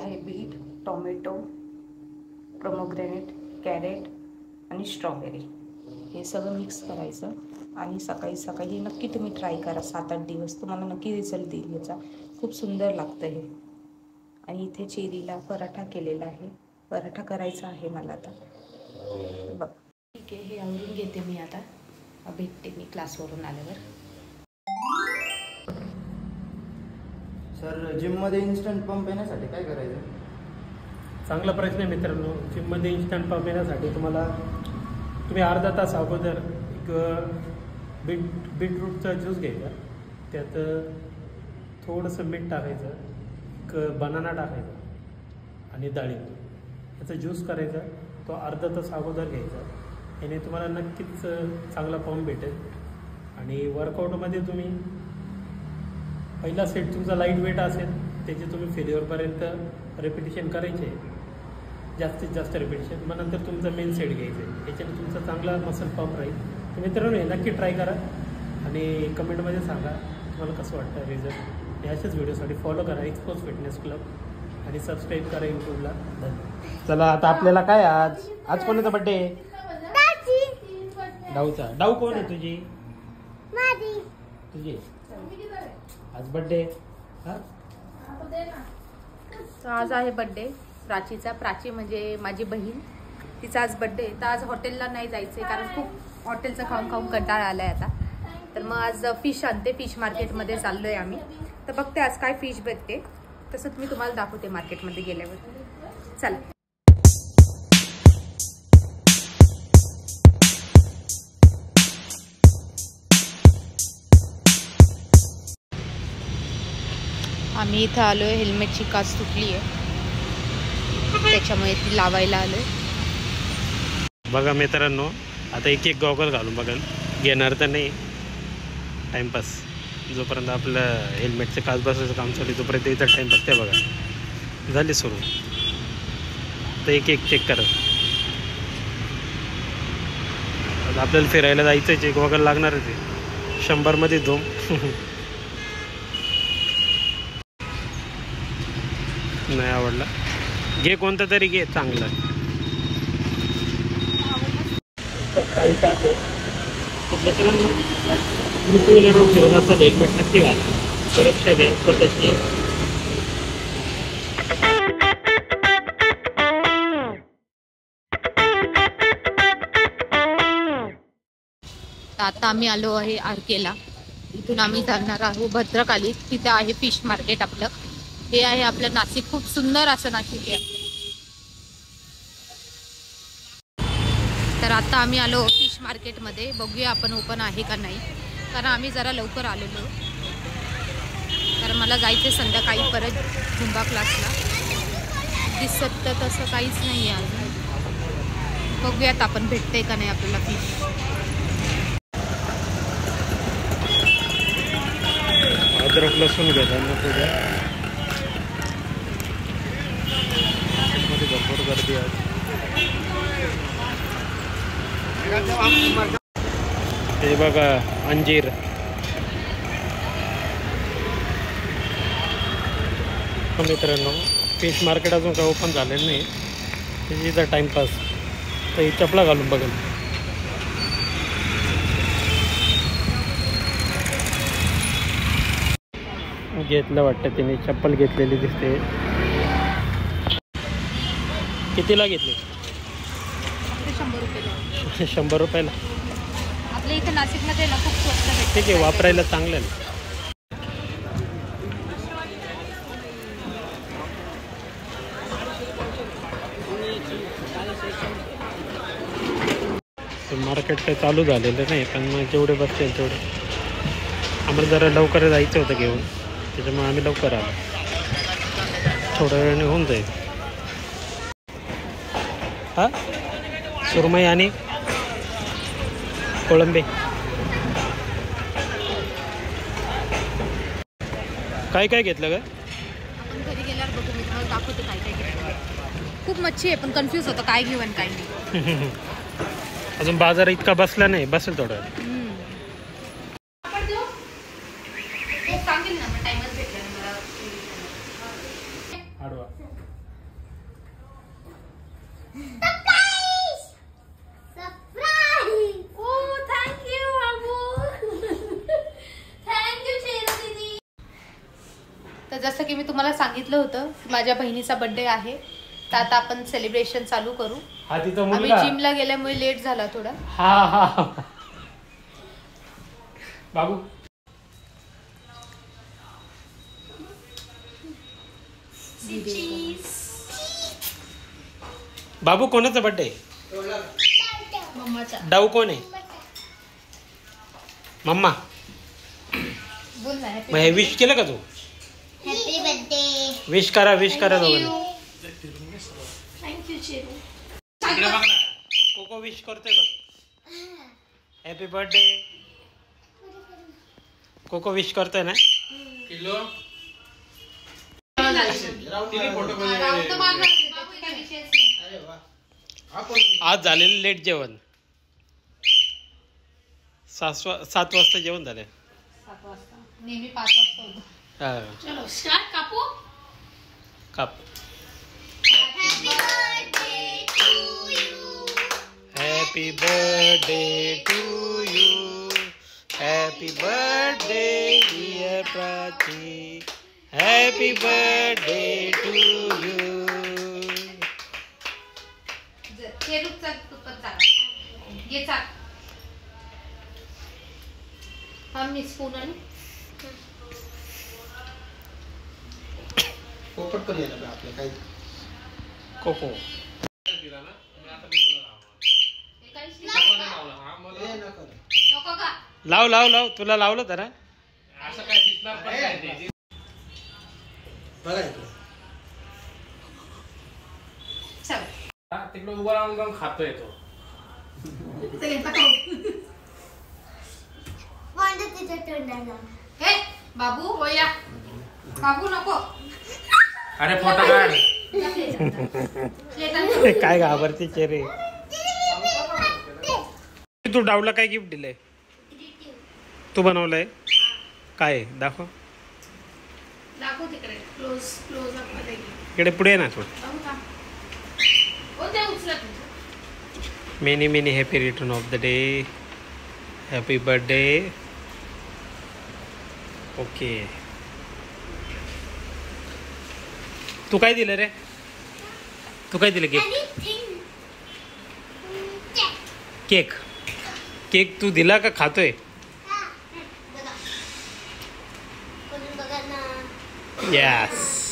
आहे bit, tomato, pomegranate, crate आणि strawberry. हे सगळं मिक्स करायचं आणि सकाळी सकाळी नक्की तुम्ही ट्राय करा. 7-8 दिवस तुम्हाला नक्की रिझल्ट देईल याचा. खूप सुंदर लागतं हे. आणि इथे चेरीला पराठा केलेला आहे. पराठा करायचा आहे मला आता. बघ ठीक आहे, हे आवरून घेते मी आता. भेटते मी क्लासवरून आल्यावर. सर, जिममध्ये इन्स्टंट पंप येण्यासाठी काय करायचं? चांगला प्रश्न आहे मित्रांनो. जिममध्ये इन्स्टंट पंप येण्यासाठी तुम्ही अर्धा तास अगोदर एक बीटरूटचा ज्यूस घ्यायचा. त्यात थोडंसं मीठ टाकायचं, एक बनाना टाकायचा आणि डाळिंब. याचा ज्यूस करायचा. तो अर्धा तास अगोदर घ्यायचा. याने तुम्हाला नक्कीच चांगला पंप भेटेल. आणि वर्कआउटमध्ये तुम्ही पहिला सेट तुमचा लाईट वेट असेल त्याचे तुम्ही फेल्युअरपर्यंत रेपिटेशन करायचे, जास्तीत जास्त रेपिटेशन. मग नंतर तुमचा मेन सेट घ्यायचा आहे. याच्याने तुमचा चांगला मसल पंप राहील. तर मित्रांनो, हे नक्की ट्राय करा आणि कमेंटमध्ये सांगा तुम्हाला कसं वाटतं रिझल्ट. या अशाच व्हिडिओसाठी फॉलो करा एक्सपोज फिटनेस क्लब आणि सबस्क्राईब करा यूट्यूबला. धन्यवाद. चला आता आपल्याला काय आज कोणाचा बड्डे? डाऊचा. डाऊ कोण आहे तुझी? तुझी आज बड्डे. आज आहे बड्डे प्राचीचा. प्राची म्हणजे माझी बहीण. तिचा आज बड्डे. तर आज हॉटेलला नाही जायचं आहे कारण खूप हॉटेलचं खाऊन खाऊन कंटाळा आला आहे आता. तर मग आज फिश आणते. फिश मार्केटमध्ये चाललो आहे आम्ही. तर बघते आज काय फिश भेटते. तसं मी तुम्हाला दाखवते मार्केटमध्ये गेल्यावर. चला. आम्ही इथं आलो आहे. हेल्मेटची काच तुटली आहे त्याच्यामुळे ती लावायला आलो आहे. बघा मित्रांनो, आता एक एक गॉगल घालून बघाल. घेणार तर नाही, टाईमपास. जोपर्यंत आपलं हेल्मेटचं काच बसायचं काम चालू आहे तोपर्यंत इथं टाईमपास. ते बघा झाली सुरू. तर एक एक चेक करा. आपल्याला फिरायला जायचंच. एक गॉगल लागणारच आहे. 100मध्ये 2. नाही आवडला, घे कोणता तरी घे चांगला. हेल्मेट नक्की घाला. सुरक्षा घ्या स्वतःची. आता आम्ही आलो आहे आरकेला. इथून आम्ही जाणार आहोत भद्रकाली. तिथे आहे फिश मार्केट आपलं. हे आहे आपलं नाशिक. खूप सुंदर असं नाशिक आहे. तर आता आम्ही आलो फिश मार्केटमध्ये. बघूया आपण ओपन आहे का नाही, कारण आम्ही जरा लवकर आलेलो. कारण मला जायचं संध्याकाळी परत झुंबा क्लासला. दिसत तर तसं काहीच नाही आहे अजून. बघूयात आपण भेटते का नाही आपल्याला फिश. अद्रक लसूण घेताना तुझ्या भरपूर गर्दी आहे. हे बघा अंजीर. मित्रांनो, फिश मार्केट अजून काय ओपन झालेलं नाही. त्याची टाइमपास. तर ही चपला घालून बघेल. घेतलं वाटतं तिने. चप्पल घेतलेली दिसते. कितीला घेतली? 100 रुपये. 100 रुपयाला. आपल्या इथे नाशिकमध्ये ना खूप स्वस्त भेटते. ठीक आहे, वापरायला चांगलं आहे. मार्केट काही चालू झालेलं नाही, पण मग जेवढे बसतील तेवढे. आम्हाला जरा लवकर जायचं होतं घेऊन, त्याच्यामुळे आम्ही लवकर आलो. थोड्या वेळाने होऊन जाईल. हां, सुरमई आणि कोळंबे. काय काय घेतलं का? आपण घरी गेल्यावर बघू, मी तुम्हाला दाखवते काय काय घेतलं. खूप मच्छी आहे, पण कन्फ्यूज होतं काय घेऊ आणि काय नाही. अजून बाजार इतका बसला नाही, बसेल थोडं. सांगेल ना, टाइमच भेटला मला. आडवा तर जसं की मी तुम्हाला सांगितलं होतं की माझ्या बहिणीचा बर्थडे आहे, तर आता आपण सेलिब्रेशन चालू करू. हा तिचा आम्ही मुलगा. जिमला गेल्यामुळे लेट झाला थोडा. हा हा बाबू बाबू कोणाचा बर्थडे? मम्माचा. डाऊ कोण आहे? मम्मा. बोल ना. मग हे विश केलं का तू? Happy birthday. विश करा दोघांनी. थँक्यू चिरू. इकडे बघ ना, कोको विश करतोय बघ. Happy birthday. कोको विश करतोय ना. आज झालेलं लेट जेवण. 7 वाजता जेवण झालं. 7 वाजता. नेहमी 5 वाजता होतं. हा. चलो स्टार्ट. कापू. काप. Happy birthday to you. Happy birthday to you. Happy birthday dear Prachi. Happy birthday to you. चेरूचा तुपत चाल. ये चाल. हा मी स्पून आणि पोपट पण येणार आपल्या काही. कोको नको का. लाव तुला लावलं तर ना. बघा इकडे. चल. तिकडे उभा राहून खातोय तो. कोणतं तिच्या तोंडाला? हे बाबू होया. बाबू नको. अरे फोटो काढ. काय घाबरते चेहरे. तू डाऊला काय गिफ्ट दिलंय? तू बनवलंय काय? दाखव. दाखव तिकडे. क्लोज अप मध्ये. इकडे पुढे ये ना थोडं. बघू का. ओ ते उचलत नाही. Many happy return of the day. Happy birthday. Okay. तू काय दिलं रे? तू काय दिलं गिफ्ट? केक तू दिला का खातोय? बघा. कोणी बघा ना. यस.